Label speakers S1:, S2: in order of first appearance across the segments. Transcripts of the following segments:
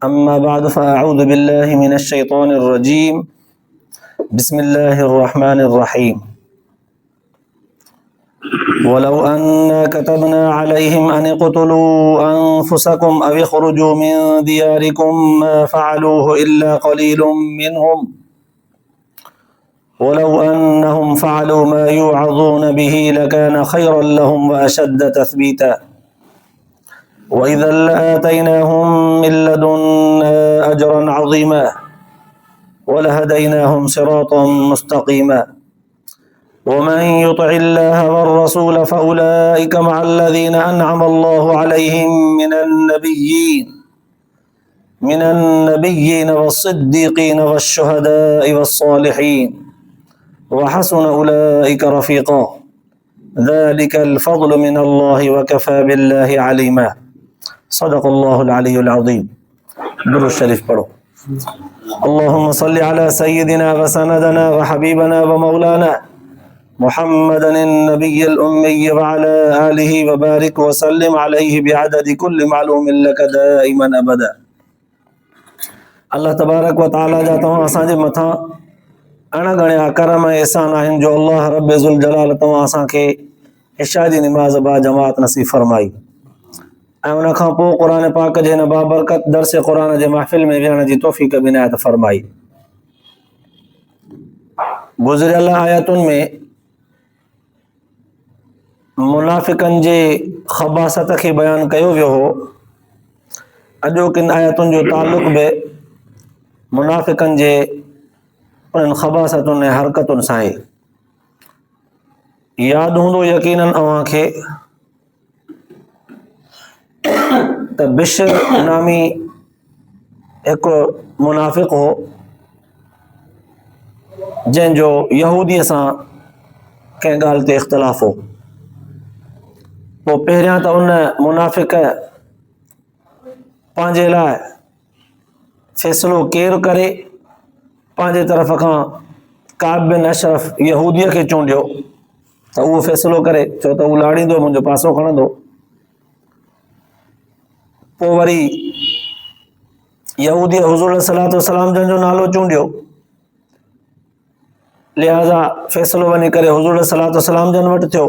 S1: أما بعد فأعوذ بالله من الشيطان الرجيم بسم الله الرحمن الرحيم ولو أنا كتبنا عليهم أن اقتلوا أنفسكم أو اخرجوا من دياركم ما فعلوه إلا قليل منهم ولو أنهم فعلوا ما يوعظون به لكان خيرا لهم وأشد تثبيتا وإذا لآتيناهم من لدنا أجرا عظيما ولهديناهم صراطا مستقيما ومن يطع الله والرسول فأولئك مع الذين أنعم الله عليهم من النبيين والصديقين والشهداء والصالحين وحسن أولئك رفيقا ذلك الفضل من الله وكفى بالله عليما صدق الله العلي العظيم درود شریف پڑھو اللهم صل على سيدنا وسندنا وحبيبنا ومولانا محمد النبي الأمي وعلى آله وبارك وسلم عليه بعدد كل معلوم لك دائما أبدا اللہ تبارک و تعالی جا تمام اسان جے مٿاں अणगणिया करम एहसान आहिनि जो अल्लाह रब ज़ुल जलाल तव्हां असांखे इशा जी नमाज़ बा जमात नसीब फरमाई ऐं उन खां पोइ क़ुर पाक जे हिन बाबरकत दर्स क़ुर जे महफ़िल में विहण जी तौफ़ीक़ बि इनायत फरमाई। गुज़िरियल आयतुनि में मुनाफ़िक़नि जे ख़बासत खे बयानु कयो वियो हो। अॼोकिन आयतुनि जो ताल्लुक़ बि मुनाफ़िक़नि जे उन्हनि ख़बासतुनि ऐं हरकतुनि सां आहे। यादि हूंदो यकीनन अव्हांखे त बिशर नामी हिकु मुनाफ़िक़ हो जंहिंजो यहूदीअ सां कंहिं ॻाल्हि ते इख़्तिलाफ़ हो। पोइ पहिरियां त उन मुनाफ़िक़ पंहिंजे लाइ फ़ैसिलो केरु करे पंहिंजे तरफ़ खां काब बिन अशरफ यहूदीअ खे चूंडियो त उहो फ़ैसिलो करे, छो त उहो लाड़ींदो, मुंहिंजो पासो खणंदो। पोइ वरी यहूदीअ हुज़ूर सलातो सलाम जंहिंजो नालो चूंडियो, लिहाज़ा फ़ैसिलो वञी करे हुज़ूर सलातो सलाम जन वटि थियो।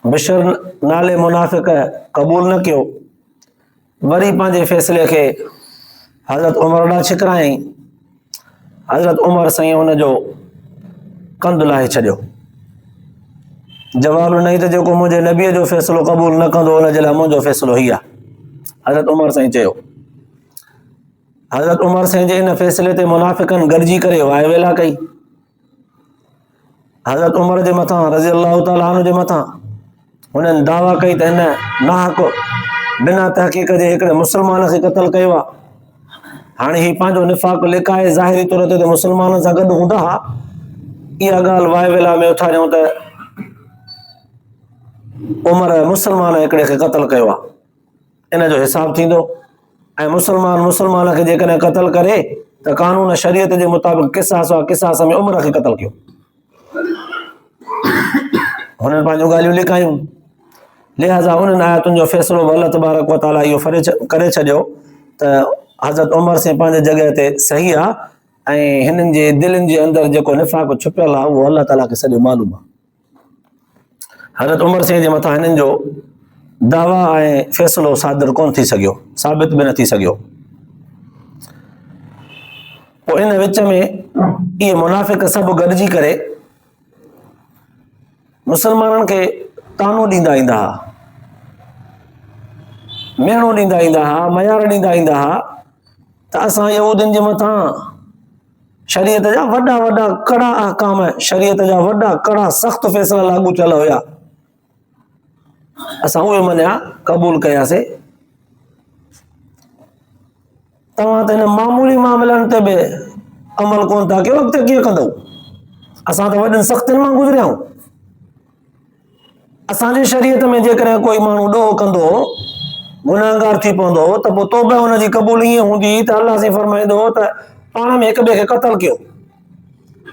S1: बिशर नाले मुनाफ़िक़ क़बूल न कयो, वरी पंहिंजे फ़ैसिले खे हज़रत उमर ॾांहुं छिकरायईं। हज़रत उमर साईं हुनजो कंधु लाहे छॾियो। जवाबु ॾिनई त जेको मुंहिंजे नबीअ जो फ़ैसिलो क़बूल न कंदो हुनजे लाइ मुंहिंजो फ़ैसिलो हीअ आहे। हज़रत उमर साईं चयो। हज़रत उमर साईं जे इन फ़ैसिले ते मुनाफ़िक़नि गॾिजी करे वाह वेला कई। हज़रत उमर जे मथां रज़ी अल्लाह ताला अन्हु जे मथां हुननि दावा कई त हिन नाहक बिना तहक़ीक़ जे हिकिड़े मुस्लमान खे क़तल कयो आहे। हाणे ही पंहिंजो निफ़ाक़ लिकाए ज़ाहिरी तौर ते मुस्लमाननि सां गॾु हूंदा हुआ। इहा ॻाल्हि वाह वेला में उथारियऊं त उमर मुस्लमान हिकिड़े खे क़तल कयो आहे, इन जो हिसाबु थींदो। ऐं मुस्लमान खे जेकॾहिं क़तल करे त कानून शरीयत जे मुताबिक़ क़िसास आहे, क़िसास में उमर खे क़तल कयो। हुननि पंहिंजूं ॻाल्हियूं लिकायूं। लिहाज़ा उन्हनि आयतुनि जो फ़ैसिलो अल्लाह तबारक व ताला इहो करे छॾियो त हज़रत उमर साईं पंहिंजे जॻह ते सही आहे ऐं हिननि जे दिलनि जे अंदरि जेको निफ़ाक़ छुपियल आहे उहो अल्लाह ताला खे सॼो मालूम आहे। हज़रत उमर साईं जे मथां हिननि जो दावा ऐं फ़ैसिलो सादिर कोन थी सघियो, साबित बि न थी सघियो। पोइ इन विच में इहे मुनाफ़िक़ सभु गॾिजी करे मुस्लमाननि खे तानो ॾींदा ईंदा हुआ, मेणो ॾींदा ईंदा हुआ, मयार ॾींदा ईंदा हुआ त असां यहूदियुनि जे मथां शरीयत जा वॾा वॾा कड़ा अहकाम, शरीयत जा वॾा कड़ा सख़्त फ़ैसिला लागू थियल हुया, असां उहे मञिया क़बूल कयासीं। तव्हां त हिन मामूली मामलनि ते बि अमल कोन था कयो, अॻिते कीअं कंदव? असां त वॾनि सख़्तियुनि मां गुज़रिया आहियूं। असांजी शरीयत में जेकॾहिं कोई माण्हू ॾोह कंदो, गुनाहगार थी पवंदो त पोइ तौबा हुनजी क़बूल ईअं हूंदी त अल्लाह साईं फरमाईंदो त पाण में हिक ॿिए खे क़तल कयो।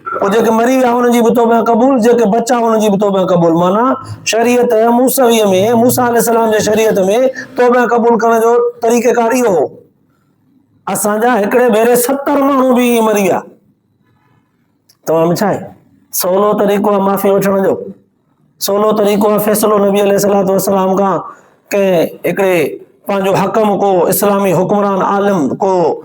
S1: पोइ जेके मरी विया हुनजी बि तौबा क़बूल, जेके बचा हुनजी बि तौबा क़बूल। माना शरीयत मूसवीअ में, मूसा अलैहिस्सलाम जे शरीयत में तौबा क़बूल करण जो तरीक़ेकार इहो हो। असांजा हिकिड़े भेरे 70 माण्हू बि ईअं मरी विया। तमामु छा आहे सवलो तरीक़ो आहे माफ़ी वठण जो, सवलो तरीक़ो आहे फ़ैसिलो नबी अलैहिस्सलाम खां कंहिं हिकिड़े पंहिंजो हकम को इस्लामी हुक्मरान आलिम को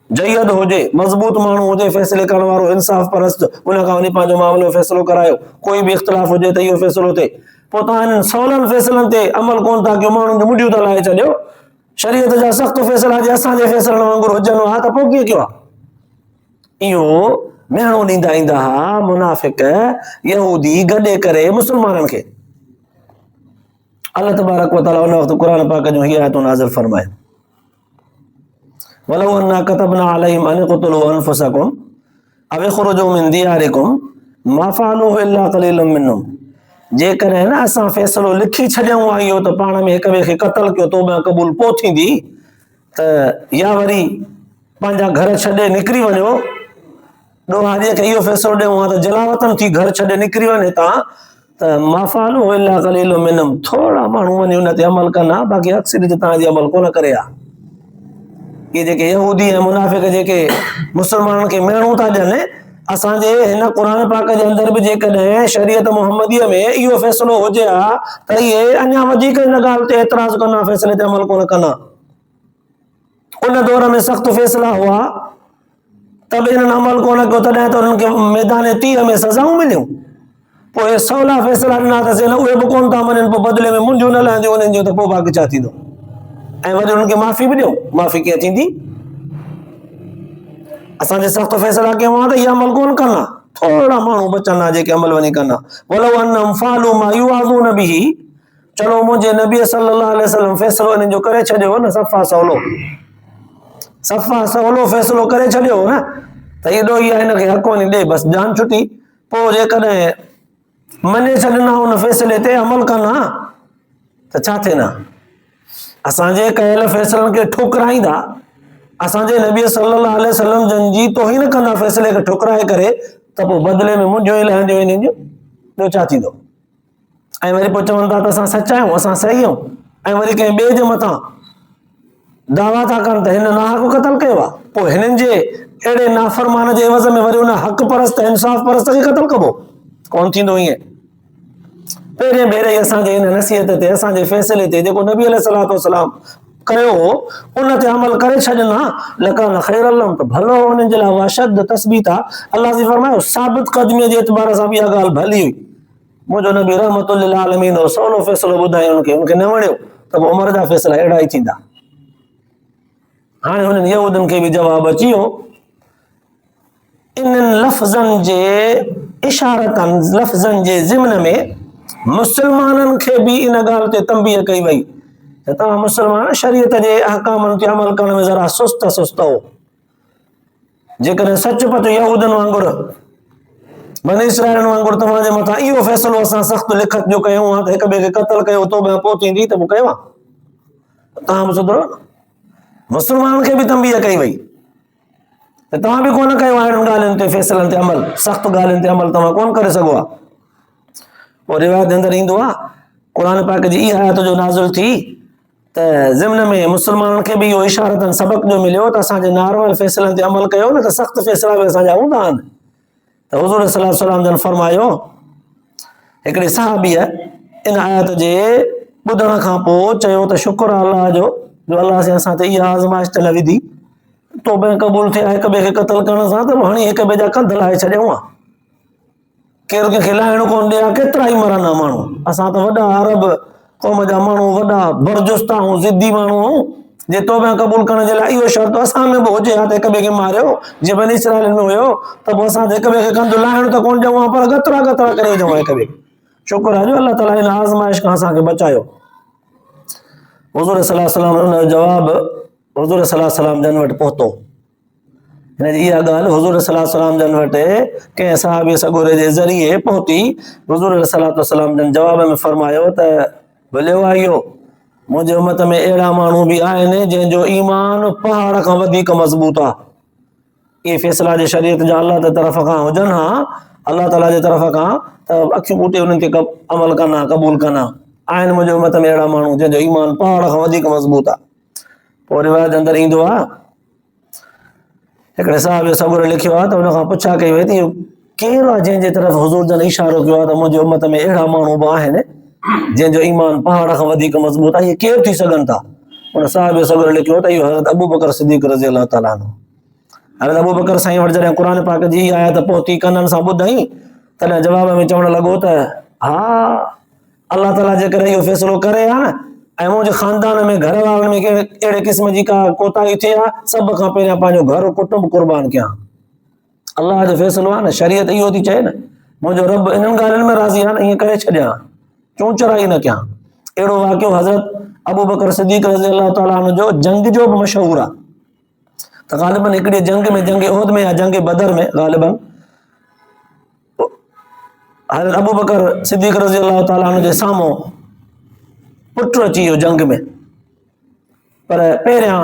S1: जयद हुजे, मज़बूत माण्हू हुजे, फ़ैसिले करण वारो, इंसाफ़ परस्त, उन खां वञी पंहिंजो मामिलो फ़ैसिलो करायो। कोई बि इख़्तिलाफ़ हुजे त इहो फ़ैसिलो थिए। पोइ तव्हां हिननि सवलनि फ़ैसिलनि ते अमल कोन था कयो, माण्हुनि जूं मुंडियूं था लाहे छॾियो। शरीयत जा सख़्तु फ़ैसिला जे असांजे फ़ैसिलनि वांगुरु हुजनि हा त पोइ कीअं कयो आहे? इहो मेणो ॾींदा ईंदा हुआ मुनाफ़िक़ यहूदी गॾे करे मुस्लमाननि खे। अल्लाह तबारक व तआला उन वक़्तु क़ुर पाक जूं हीअ आयतूं नाज़िल फरमाए, वलौ अन्ना कतबना अलैहिम अन इक़्तुलू अनफुसकुम अव इख़्रुजू मिन दियारिकुम मा फ़अलूहु इल्ला क़लीलुम मिनहुम। जेकॾहिं न असां फ़ैसिलो लिखी छॾियऊं आहे इहो त पाण में हिक ॿिए खे क़त्ल कयो तौबा क़बूल पोइ थींदी, त या वरी पंहिंजा घर छॾे निकिरी वञो, ॾोहा ॾिए खे इहो फ़ैसिलो ॾियूं हा त जलावतन थी घर छॾे निकिरी वञे तव्हां, त मा फ़अलूहु इल्ला क़लीलुम मिनहुम, थोरा माण्हू वञी उन ते अमल कनि, बाक़ी अक्सरियत तव्हांजी अमल कोन करे हा। ये जेके यहूदी ऐं मुनाफ़िक़ जेके मुस्लमाननि खे मेणूं था ॾियनि, असांजे हिन क़ुर पाक जे अंदरि बि जेकॾहिं शरीयत मुहम्मदीअ में इहो फ़ैसिलो हुजे हा त इहे अञा वधीक हिन ॻाल्हि ते एतिराज़ कंदा, फ़ैसिले ते अमल कोन कंदा। उन दौर में सख़्तु फ़ैसिला हुआ त बि हिननि अमल कोन कयो, तॾहिं त हुननि खे मैदान तीर में सज़ाऊं मिलियूं। पोइ सवला फ़ैसिला ॾिना अथसि, उहे बि कोन था मञनि, पोइ बदिले में मुंडियूं न लहंदियूं उन्हनि जूं, त पोइ बाक़ी छा थींदो? ऐं वरी हुननि खे माफ़ी बि ॾियो, माफ़ी कीअं थींदी? असांजे सख़्तु फ़ैसिला कयूं हा त इहे अमल कोन कंदा, थोरा माण्हू बचंदा जेके अमल वञी कंदा। वलौ अन्नहुम फ़अलू मा युअज़ून बिही, चलो मुंहिंजे नबी सल्लल्लाहु अलैहि वसल्लम फ़ैसिलो हिननि जो करे छॾियो न, सफ़ा सवलो फ़ैसिलो करे छॾियो न, त एॾो ई आहे हिनखे हक़ वञी ॾे, बसि जान छुटी। पोइ जेकॾहिं मञे छॾंदा हुन फ़ैसिले ते अमल कंदा त छा थिए न? असांजे कयल फ़ैसिलनि खे ठुकराईंदा, असांजे नबी सल्लल्लाहु अलैहि वसल्लम जन जी तौहीन कंदा फ़ैसिले खे ठुकराए करे, त पोइ बदिले में मुंडियूं ई लहंदियूं इन्हनि जूं, ॿियो छा थींदो? ऐं वरी पोइ चवनि था त असां सचा आहियूं, असां सही आहियूं, ऐं वरी कंहिं ॿिए जे मथां दावा था कनि त हिन नाहक़ क़त्ल कयो आहे। पोइ हिननि जे अहिड़े नाफ़रमान जे एवज़ में वरी उन हक़ परस्त इंसाफ़ परस्त खे क़त्ल कबो? कोन थींदो ईअं। पहिरें भेरे असांजे हिन नसीहत ते, असांजे फ़ैसिले ते जेको नबी अलैहिस्सलातु वस्सलाम कयो हो उन ते अमल करे छॾनि हा, लकान ख़ैरन लहुम, त भलो उन्हनि जे लाइ वाशद तस्बीत आहे। अल्लाह जी फरमायो साबित क़दमीअ जे एतबार सां बि इहा ॻाल्हि भली हुई। मुंहिंजो नबी रहमतुल लिल आलमीन हो, सवलो फ़ैसिलो ॿुधायो उनखे न वणियो त पोइ उमिरि जा फ़ैसिला अहिड़ा ई थींदा। हाणे हुननि यहूदनि खे बि जवाब अची वियो, इन्हनि लफ़्ज़नि जे इशारतनि लफ़्ज़नि जे ज़िम्न में मुस्लमाननि खे बि इन ॻाल्हि ते तंबीह कई वई त तव्हां मुस्लमान शरीयत जे अहकामनि ते अमल करण में ज़रा सुस्त हो। जेकॾहिं सचपच यहूदनि वांगुरु बनी इसराइलनि वांगुरु तव्हांजे मथां इहो फ़ैसिलो असां सख़्तु लिखत जो कयूं हा त हिक ॿिए खे क़त्ल कयो तौबा पोइ थींदी, त पोइ कयो आहे तव्हां बि सुधरो। मुस्लमाननि खे बि तंबीह कई वई त तव्हां बि कोन कयो आहे हिननि ॻाल्हियुनि ते, फ़ैसिलनि ते अमल, सख़्तु ॻाल्हियुनि ते अमल तव्हां कोन करे सघो आहे। पोइ रिवायत जे अंदरि ईंदो आहे, क़ुर पाक जी इहा आयत जो नाज़िल थी त ज़िम्न में मुस्लमाननि खे बि इहो इशारतनि सबक़ जो मिलियो त असांजे नॉर्मल फ़ैसिलनि ते अमल कयो न, त सख़्तु फ़ैसिला बि असांजा हूंदा आहिनि। त हुज़ूर सल्लल्लाहु अलैहि वसल्लम जन फरमायो, हिकिड़े सहाबीअ इन आयत जे ॿुधण खां पोइ चयो त शुक्र आहे अल्लाह जो अल्लाह से असां ते इहा आज़माइश त न विधी, तौबा क़बूल थिया हिक ॿिए खे क़त्ल करण सां, त हाणे हिक ॿिए जा कंध लाहे छॾियऊं आहे, केरु कंहिंखे लाहिणो कोन ॾिए हा, केतिरा ई मरंदा माण्हू। असां त वॾा अरब क़ौम जा माण्हू, वॾा बरजुस्ता ऐं ज़िद्दी माण्हू जे तौबा क़बूल करण जे लाइ इहो शर्त असां में बि हुजे हा त हिक ॿिए खे मारियो, जीअं बनी इसराइल में हुयो त पोइ असां हिक ॿिए खे कंधु लाहिणो त कोन ॾियूं हा, पर गतरा करे विझूं हा हिक ॿिए खे। शुक्र आहे जो अल्लाह ताला हिन आज़माइश खां असांखे बचायो। हुज़ूर सल्लल्लाहु अलैहि वसल्लम जो जवाब हुज़ूर सल्लल्लाहु अलैहि वसल्लम जन वटि पहुतो। हिन जी इहा ॻाल्हि हुज़ूर सल्लल्लाहु अलैहि वसल्लम जन वटि कंहिं सहाबी सॻोरे जे ज़रिए पहुती। हुज़ूर सल्लल्लाहु अलैहि वसल्लम जन जवाब में फरमायो त भले इहो मुंहिंजे उम्मत में अहिड़ा माण्हू बि आहिनि जंहिंजो ईमान पहाड़ खां वधीक मज़बूत आहे। ये फैसला जे शरीयत जा अल्लाह जी तरफ़ खां हुजनि हा, अल्लाह ताला जे तरफ़ खां, त अखियूं ॿूटे उन्हनि ते अमल कनि, क़बूल कनि। आहिनि मुंहिंजे उम्मत में अहिड़ा माण्हू जंहिंजो ईमान पहाड़ खां वधीक मज़बूत आहे। पोइ रिवायत अंदरि ईंदो आहे, हिकिड़े साहिब सगुर लिखियो आहे त हुन खां पुछा कई वई त इहो केरु आहे जंहिंजे तरफ़ हुज़ूर जन इशारो कयो आहे त मुंहिंजे उम्मत में अहिड़ा माण्हू बि आहिनि जंहिंजो ईमान पहाड़ खां वधीक मज़बूत आहे, इहे केरु थी सघनि था? हुन साहिब सगुर लिखियो त इहो हज़रत अबू बकर सिद्दीक़ रज़ी अल्लाह ताला अन्हु। हज़रत अबू बकर साईं वटि जॾहिं क़ुर पाक जी आयत पहुती, कननि सां ॿुधई, तॾहिं जवाब में चवणु लॻो त हा, अल्लाह ताला जेकर इहो फ़ैसिलो करे हा न, ऐं मुंहिंजे ख़ानदान में घर वारनि में अहिड़े क़िस्म जी का कोताही थिए हा, सभ खां पहिरियां पंहिंजो घर कुटुंब क़ुर्बान कयां। अल्लाह जो फ़ैसिलो आहे न, शरीयत इहो थी चए न, मुंहिंजो रब इन्हनि ॻाल्हियुनि में राज़ी आहे न, ईअं करे छॾियां, चूंचराई न कयां। अहिड़ो वाक़ियो हज़रत अबू बकर सिद्दीक़ रज़ी अल्लाह ताला अन्हु जो जंग जो बि मशहूर आहे। त ग़ालिबन हिकिड़ी जंग में, जंग उहद में या जंग बदर में, ग़ालिबन हज़रत अबू बकर सिद्दीक़ रज़ी अल्लाह ताला अन्हु जे साम्हूं पुटु अची वियो जंग में, पर पहिरियां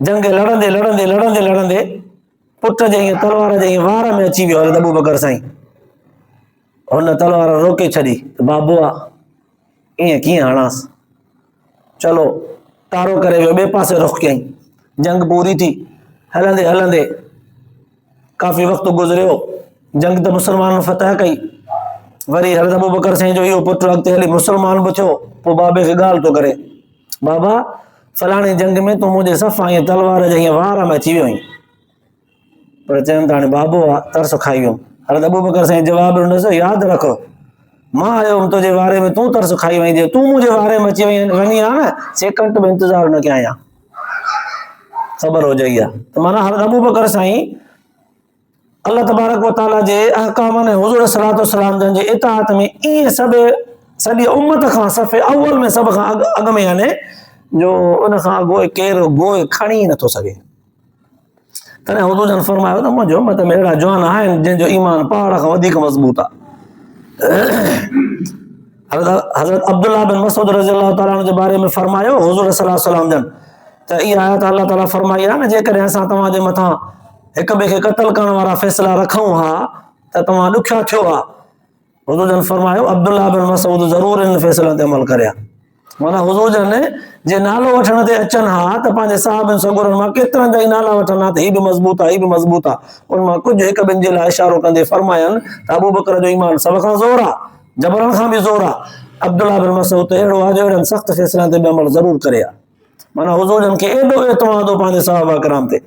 S1: जंग लड़ंदे लड़ंदे लड़ंदे लड़ंदे पुट जे ईअं तलवार जे ईअं वार में अची वियो हज़रत अबू बकर साईं। हुन तलवार रोके छॾी त बाबू आहे, ईअं कीअं हणांसि? चलो तारो करे वियो, ॿिए पासे रुख कयईं। जंग पूरी थी, हलंदे हलंदे काफ़ी वक़्तु गुज़रियो, जंग त मुस्लमाननि फतह कई। वरी हज़रत अबू बकर साईं जो इहो पुटु अॻिते हली मुस्लमान बि थियो। पोइ बाबे खे ॻाल्हि थो करे, बाबा फलाणी जंग में तूं मुंहिंजे सफ़ा ईअं तलवार जे हीअं वार में अची वियो आहीं। पर चवनि था हाणे बाबो आहे, तरस खाई वियुमि। हज़रत अबू बकर साईं जवाबु ॾिनसि, यादि रख, मां आयो हुउमि तुंहिंजे वारे में, तूं तरस खाई वई, जे तूं मुंहिंजे वारे में अची वञी आहे न, सेकंड में इंतज़ारु न कयां, ख़बर हो जाई आहे। त माना हज़रत अबू बकर साईं अल्लाह तबारक व तआला जे अहकाम ने हुज़ूर सल्लल्लाहु अलैहि वसल्लम जन जे इताअत में ईअं सॼी उम्मत खां सफ़े अव्वल में सभ खां अॻु में, यानी जो उन खां अॻु केरु गोए खणी ई नथो सघे। तॾहिं हुज़ूर जन फरमायो त मुंहिंजे उम्मत में अहिड़ा जवान आहिनि जंहिंजो ईमान पहाड़ खां वधीक मज़बूत आहे। हज़रत अब्दुल्लाह बिन मसूद रज़ी अल्लाह ताला अन्हु जे बारे में फरमायो हुज़ूर सल्लल्लाहु अलैहि वसल्लम जन त इहा आयत अल्लाह ताला फरमाई आहे न, जेकॾहिं असां तव्हांजे मथां हिक ॿिए खे क़त्ल करण वारा फ़ैसिला रखूं हा त तव्हां ॾुखिया थियो हा। हुज़ूर जन फरमायो अब्दुल्लाह बिन मसूद ज़रूरु इन फ़ैसिलनि ते अमल करिया। माना हुज़ूर जन जे नालो वठण ते अचनि हा त पंहिंजे साहिबनि सगुरनि मां केतिरनि जा ई नाला वठनि हा त हीउ बि मज़बूत आहे, हीउ बि मज़बूत आहे। उन मां कुझु हिक ॿिनि जे लाइ इशारो कंदे फरमायनि त अबू बकर जो ईमान सभ खां ज़ोर आहे, जबरनि खां बि ज़ोर आहे। अब्दुल्लाह बिन मसूद अहिड़ो आहे जो अहिड़नि सख़्त फ़ैसिलनि ते बि अमल ज़रूरु करे हा। माना हुज़ूर जन खे एॾो एतमाद हो पंहिंजे सहाबा किराम ते।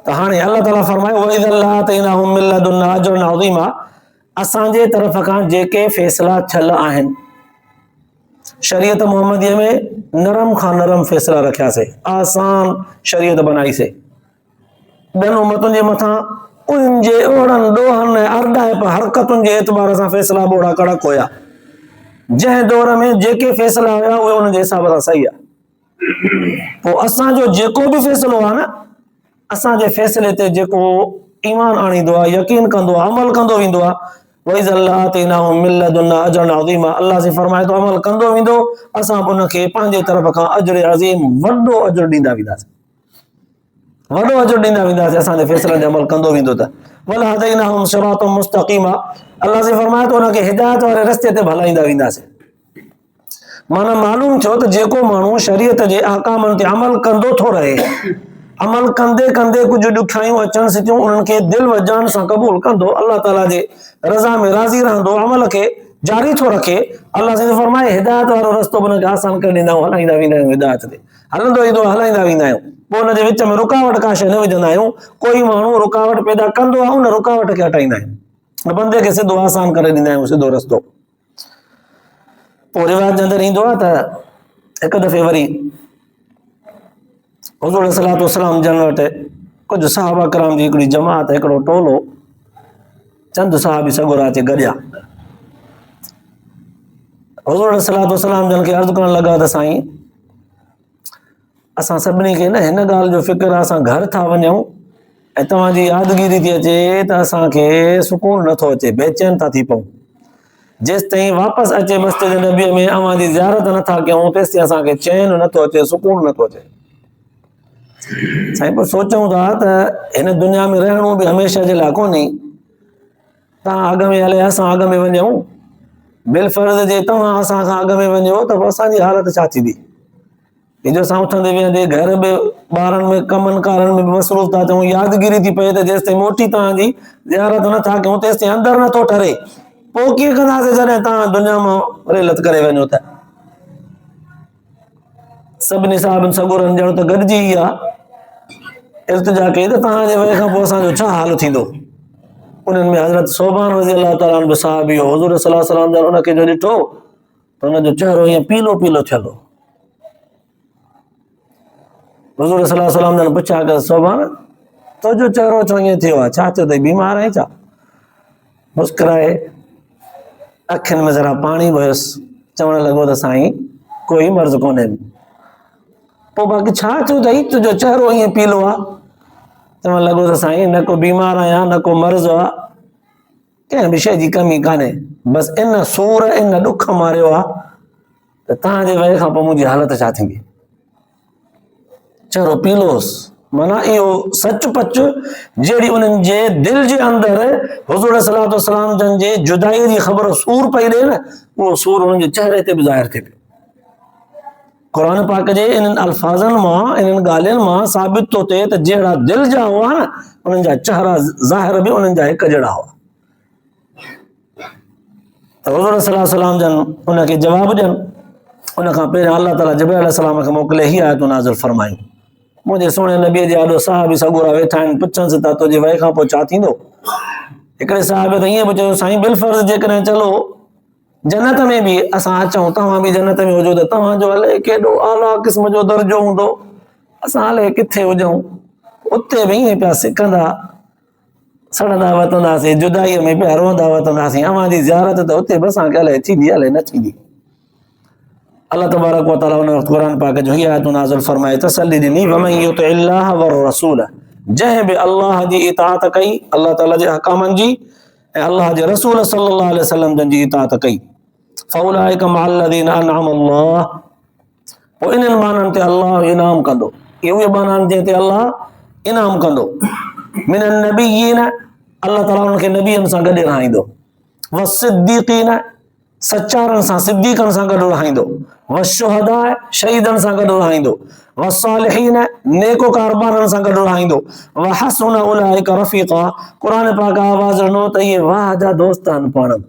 S1: त हाणे अल्लाह ताला फरमायो वइज़ लआतैनाहुम मिन लदुन्ना अजरन अज़ीमा, असांजे तरफ़ खां जेके फ़ैसिला थियल आहिनि, शरीयत मोहम्मदीअ में नरम खां नरम फ़ैसिला रखियासीं, आसान शरीयत बनाईसीं। ॿियनि उम्मतुनि जे मथां उन्हनि जे ओड़नि ॾोहनि ऐं अरडाइप हरकतुनि जे एतबार सां फ़ैसिला ॿोड़ा कड़क हुया। जंहिं दौर में जेके फ़ैसिला हुया उहे उन्हनि जे हिसाब सां सही आहे। पोइ असांजो जेको बि फ़ैसिलो आहे न, असांजे फ़ैसिले ते जेको ईमान आणींदो आहे, यकीन कंदो आहे, अमल कंदो वेंदो आहे, वइज़ लआतैनाहुम मिन लदुन्ना अजरन अज़ीमा, अल्लाह से फरमाए थो अमल कंदो वेंदो, असां उनखे पंहिंजे तरफ़ खां अजर अज़ीम वॾो अजर ॾींदा वेंदासीं, वॾो अजर ॾींदा वेंदासीं असांजे फ़ैसिलनि ते अमल कंदो वेंदो त। वलहदैनाहुम सिरातम मुस्तक़ीमा, अल्लाह से फरमाए थो उनखे हिदायत वारे रस्ते ते भलाईंदा वेंदासीं। माना मालूम थियो त जेको माण्हू शरीयत जे अहकामनि ते अमल कंदो थो रहे, अमल कंदे कंदे कुझु ॾुखियायूं अचनि सिथियूं, उन्हनि खे दिलि व जान सां क़बूल कंदो, अल्लाह ताला जे रज़ा में राज़ी रहंदो, अमल खे जारी थो रखे, अल्लाह से फरमाए हिदायत वारो रस्तो बि हुनखे आसान करे ॾींदा आहियूं, हलाईंदा वेंदा आहियूं हिदायत ते, हलंदो ईंदो हलाईंदा वेंदा आहियूं। पोइ हुनजे विच में रुकावट का शइ न विझंदा आहियूं। कोई माण्हू रुकावट पैदा कंदो आहे, उन रुकावट खे हटाईंदा आहियूं, बंदे खे सिधो आसान करे ॾींदा आहियूं, सिधो रस्तो। पोइ रिवाज जे अंदरि ईंदो आहे त हिकु दफ़े वरी हुज़ूर सल्लल्लाहु अलैहि वसल्लम जन वटि कुझु सहाबा किराम जी हिकिड़ी जमात, हिकिड़ो टोलो, चंद सहाबी सगोरा अची गॾिया। हुज़ूर सल्लल्लाहु अलैहि वसल्लम जन खे अर्ज़ु करणु लॻा त साईं, असां सभिनी खे न हिन ॻाल्हि जो फ़िक्र आहे, असां घर था वञूं ऐं तव्हांजी यादगिरी थी अचे त असांखे सुकून नथो अचे, बेचैन था थी पऊं। जेसि ताईं वापसि अचे मस्जिद नबीअ में अव्हां जी ज़ियारत नथा कयूं, तेसि ताईं असांखे चैन नथो अचे, सुकून नथो अचे। साईं पर सोचूं था त हिन दुनिया में रहणो बि हमेशह जे लाइ कोन्हे। तव्हां अॻ में हले असां अॻ में वञूं, बिलफर्ज़ जे तव्हां असां खां अॻ में वञो त पोइ असांजी हालत छा थींदी? कि जो असां उथंदे वेहंदे घर बि ॿारनि में कमनि कारनि में बि मसरूफ़ था थियूं, यादगिरी थी पए त जेसि ताईं मोटी तव्हांजी ज़ियारत नथा कयूं तेसि ताईं अंदरि नथो ठरे। पोइ कीअं कंदासीं जॾहिं तव्हां दुनिया मां रेलत करे वञो त? सभिनी साहिबनि सगुरनि ॼण त गॾिजी आहे इल्तिजा कई त तव्हांजे वजह खां पोइ असांजो छा हाल थींदो? उन्हनि में हज़रत सोबान रज़ी अलाह ताला अन्हु साहिबी हो, हुज़ूर सल्लल्लाहु अलैहि वसल्लम जन उनखे जो ॾिठो त हुनजो चहिरो ईअं पीलो पीलो थियल हो। हुज़ूर सल्लल्लाहु अलैहि वसल्लम जन पुछा कि सोबान तुंहिंजो चहिरो छो ईअं थियो आहे, छा थियो अथई, बीमार आहीं छा? मुस्कुराए अखियुनि में ज़रा पाणी वयुसि, चवणु लॻो त साईं कोई मर्ज़ कोन्हे। पोइ बाक़ी छा थियो अथई तुंहिंजो चहिरो ईअं पीलो आहे? चवणु लॻो त साईं न को बीमार आहियां न को मर्ज़ आहे, कंहिं बि शइ जी कमी कान्हे, बसि इन सूर इन ॾुख मारियो आहे त तव्हांजे वजह खां पोइ मुंहिंजी हालत छा थींदी? चहिरो पीलो हुयुसि, माना इहो सचपच जहिड़ी उन्हनि जे दिलि जे अंदरि हुज़ूर सल्लल्लाहु अलैहि वसल्लम जन जे जुदाई जी ख़बर सूर पई ॾे न, उहो सूर उन्हनि जे चहिरे ते बि ज़ाहिर थिए पियो। क़ुर पाक जे इन्हनि अल्फाज़नि मां इन्हनि ॻाल्हियुनि मां साबित थो थिए त जहिड़ा दिलि जा हुआ न उन्हनि जा चहिरा ज़ाहिर बि उन्हनि जा हिकु जहिड़ा हुआ। त हुज़ूर सल्लल्लाहु अलैहि वसल्लम जन उनखे जवाबु ॾियनि, उनखां पहिरियों अल्लाह ताला जिब्रील अलैहिस्सलाम खे मोकिले हीअ आयतूं नाज़िल फरमायूं। मुंहिंजे सुहिणे नबीअ जे आॾो साहिब सगोरा वेठा आहिनि, पुछंसि था तुंहिंजी वजह खां पोइ छा थींदो? हिकिड़े साहिब त ईअं बि चयो साईं बिलफर्ज़ जेकॾहिं चलो जन्नत में बि असां अचूं, तव्हां बि जन्नत में हुजो त तव्हांजो अलाए केॾो आला क़िस्म जो दर्जो हूंदो, असां अलाए किथे हुजूं, उते बि ईअं पिया सिकंदा सड़ंदा वतंदासीं, जुदाईअ में पिया रोंदा वतंदासीं, अव्हांजी ज़ियारत त उते बि असांखे अलाए थींदी अलाए न थींदी। अल्लाह तबारक व तआला उन क़ुर पाक जो हीअ आयतूं नाज़िल फरमाए तसल्ली ॾिनी वमन युतिइल्लाह वर रसूल, जंहिं बि अल्लाह जी इताअत कई, अल्लाह ताला जे अहकामनि जी ऐं अल्लाह जे रसूल सल्लल्लाहु अलैहि वसल्लम जन जी इताअत कई, फउलाइक मअल्लज़ीना अनअम अल्लाह, पोइ इन्हनि माननि ते अल्लाह इनाम कंदो। इहे उहे माना आहिनि जंहिं ते अल्लाह इनाम कंदो। मिनन नबिय्यीन, अल्लाह ताला उनखे नबियनि सां गॾु रहाईंदो, वसिद्दीक़ीन, सचारनि सां सिद्दीक़नि सां गॾु रहाईंदो, वशुहदा, शहीदनि सां गॾु रहाईंदो, वसालिहीन, नेकोकार ॿारनि सां गॾु रहाईंदो, वहसुन उलाइका रफ़ीक़ा, क़ुर पाक आवाज़ ॾिनो त इहे वाह जा दोस्त आहिनि पाण में,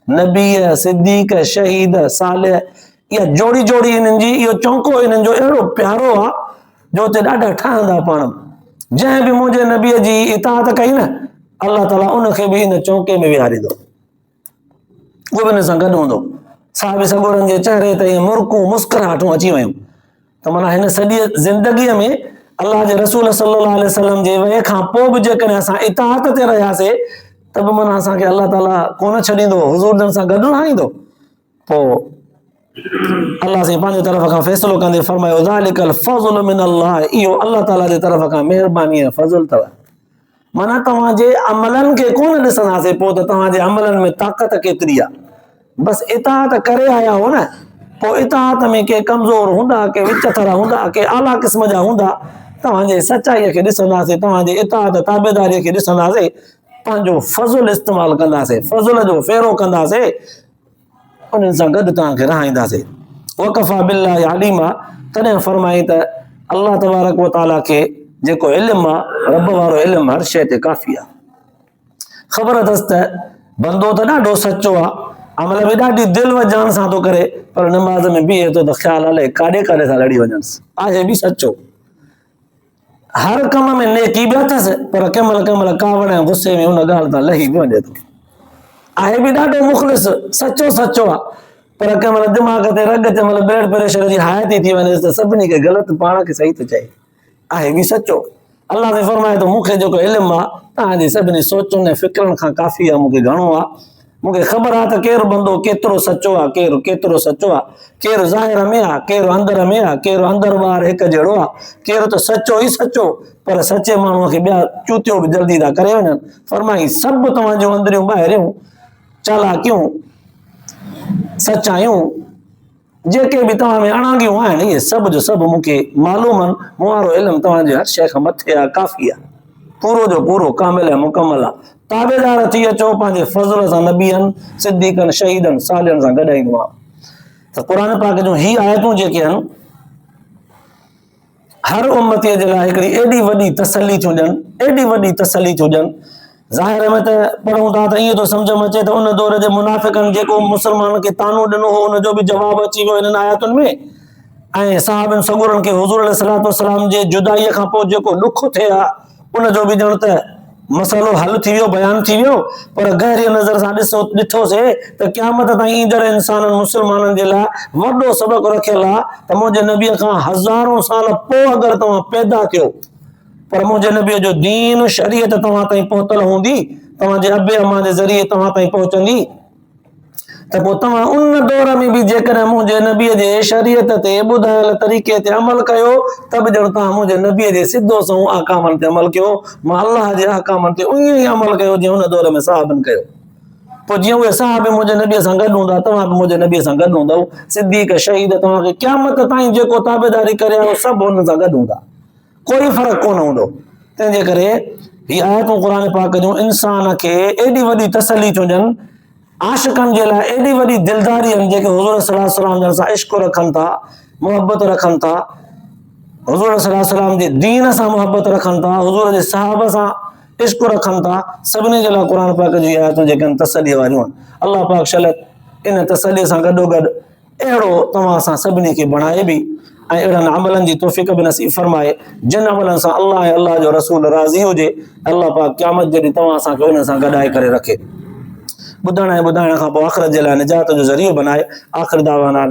S1: नबी सिद्दीक़ शहीद सालिह, इहा जोड़ी जोड़ी इन्हनि जी, इहो चौंको इन्हनि जो अहिड़ो प्यारो आहे जो हुते ॾाढा ठहंदा पाण में। जंहिं बि मुंहिंजे नबीअ जी इताअत कई न अल्लाह ताला उनखे बि इन चौंके में विहारींदो, उहो बि हिन सां गॾु हूंदो। साहिब सगोरनि जे चहिरे ते मुरकूं मुस्कुराहटूं अची वियूं त माना हिन सॼी ज़िंदगीअ में अल्लाह जे रसूल सल्लल्लाहु अलैहि वसल्लम जे वजह खां पोइ बि जेकॾहिं असां इताअत ते रहियासीं त बि माना असांखे अल्लाह ताला कोन छॾींदो, हुज़ूर जन सां गॾु रहाईंदो। पोइ अल्लाह साईं पंहिंजे तरफ़ खां फ़ैसिलो कंदे फरमायो ज़ालिकल फ़ज़्लु मिनल्लाह, इहो अल्लाह ताला जे तरफ़ खां महिरबानी ऐं फज़ल अथव। माना तव्हांजे अमलनि खे कोन ॾिसंदासीं पोइ त तव्हांजे अमलनि में ताक़त केतिरी आहे, बसि इताअत करे आया हो न, पोइ इताअत में के कमज़ोर हूंदा, के विच थरा हूंदा, के आला क़िस्म जा हूंदा, तव्हांजे सचाईअ खे ॾिसंदासीं, तव्हांजे इताअत ताबेदारीअ खे ॾिसंदासीं, पंहिंजो फज़ुल इस्तेमालु कंदासीं, फज़ुल जो फेरो कंदासीं, उन्हनि सां गॾु तव्हांखे रहाईंदासीं। वकफ़ा बिल्लाहि अलीमा, तॾहिं फरमाई त अल्लाह तबारक व तआला खे जेको इल्मु आहे, रब वारो इल्मु हर शइ ते काफ़ी आहे। ख़बर अथसि त बंदो त ॾाढो सचो आहे, अमल बि ॾाढी दिलि व जान सां थो करे, पर नमाज़ में बीहे थो त ख़्यालु अलाए काॾे काॾे था लड़ी वञनिसि, आहे बि सचो, हर कम में नेकी बि अथसि, पर कंहिं महिल कावड़ ऐं गुस्से में उन ॻाल्हि तां लही बि वञे थो। आहे बि ॾाढो मुख़लिस, सचो सचो आहे, पर कंहिं महिल दिमाग़ ते रग ते महिल ब्लड प्रेशर जी हाइती थी वञे त सभिनी खे ग़लति पाण खे सही थो चए, आहे बि सचो। अल्लाह ने फरमाए थो मूंखे जेको इल्मु आहे तव्हांजी सभिनी सोचुनि ऐं फिक्रनि खां काफ़ी आहे, मूंखे घणो आहे, मूंखे ख़बर आहे त केरु बंदो केतिरो सचो आहे, केरु केतिरो सचो आहे, केरु ज़ाहिर में आहे, केरु अंदर में आहे, केरु अंदर ॿाहिरि हिकु जहिड़ो आहे, केरु त सचो ई सचो, पर सचे माण्हूअ खे ॿिया चूतियो बि जल्दी था करे वञनि। फरमाई सभु तव्हांजूं अंदरियूं ॿाहिरियूं चालाकियूं सचायूं जेके भी तव्हां में अणांगियूं आहिनि इहे सभु जो सभु मूंखे मालूम आहिनि, मूं वारो इल्मु तव्हांजे हर शइ खां मथे आहे, काफ़ी आहे, पूरो जो पूरो कामिल ऐं मुकमल आहे। ताबेदार थी अचो पंहिंजे फज़ल सां नबीअनि, सिद्दीक़नि, शहीदनि, सालिहनि सां गॾाईंदो आहे। त क़ुर पाक जूं ही आयतूं जेके आहिनि हर उम्मतीअ जे लाइ हिकिड़ी एॾी वॾी तसली थियूं ॾियनि, एॾी वॾी तसली थियूं ॾियनि। ज़ाहिर में त पढ़ूं था त ईअं थो सम्झ में अचे त उन दौर जे मुनाफ़िक़नि जेको मुस्लमाननि खे तानो ॾिनो हो उनजो बि जवाबु अची वियो इन्हनि आयतुनि में। ऐं सहाबनि सगुरनि खे हुज़ूर अलैहिस्सलाम जे जुदाईअ खां पोइ जेको ॾुख थिए आहे उनजो बि ॼण त मसइलो हल थी वियो, बयानु थी वियो। पर गहरी नज़र सां ॾिठोसीं त क़यामत ताईं ईंदड़ इंसाननि मुस्लमाननि जे लाइ वॾो सबक़ रखियलु आहे त मुंहिंजे नबीअ खां हज़ारों साल पोइ अगरि तव्हां पैदा थियो पर मुंहिंजे नबीअ जो दीन शरीयत तव्हां ताईं पहुतल हूंदी, तव्हांजे अबे अम्मा जे ज़रिए तव्हां ताईं पहुचंदी, त पोइ तव्हां उन दौर में बि जेकॾहिं मुंहिंजे नबीअ जे शरीयत ते ॿुधायल तरीक़े ते अमल कयो त बि ॼण तव्हां मुंहिंजे नबीअ जे सिधो सऊं अहकामनि ते अमल कयो, मां अलाह जे अहकामनि ते उहो ई अमल कयो जीअं हुन दौर में सहाबनि कयो। पोइ जीअं उहे सहाबे मुंहिंजे नबीअ सां गॾु हूंदा तव्हां बि मुंहिंजे नबीअ सां गॾु हूंदव, सिद्दीक़ शहीद तव्हांखे क़यामत ताईं जेको ताबेदारी करे आयो सभु हुन सां गॾु हूंदा, कोई फ़र्क़ु कोन हूंदो। तंहिंजे करे हीअ आयतूं क़ुर पाक जूं इंसान खे एॾी वॾी तसली थियूं ॾियनि, आशिक़नि जे लाइ एॾी वॾी दिलदारी आहिनि जेके हुज़ूर सल्लल्लाहु अलैहि वसल्लम सां इश्क़ रखनि था, मुहबत रखनि था, हुज़ूर सल्लल्लाहु अलैहि वसल्लम जे दीन सां मुहबत रखनि था, हुज़ूर जे सहाबा सां इश्क़ रखनि था, सभिनी जे लाइ क़ुर पाक जी आयतूं जेके आहिनि तसलीअ वारियूं आहिनि। अलाह पाक शलत इन तसलीअ सां गॾोगॾु अहिड़ो तव्हां सां सभिनी खे बणाए बि ऐं अहिड़नि अमलनि जी तौफ़ीक़ बि नसीब फरमाए जिन अमलनि सां अलाह ऐं अलाह जो रसूल राज़ी हुजे। अलाह पाक क़यामत जॾहिं तव्हां असांखे उन सां गॾाए करे रखे, ॿुधण ऐं ॿुधाइण खां पोइ आख़िरत जे लाइ निजात जो ज़रियो बनाए। आख़िर दावाना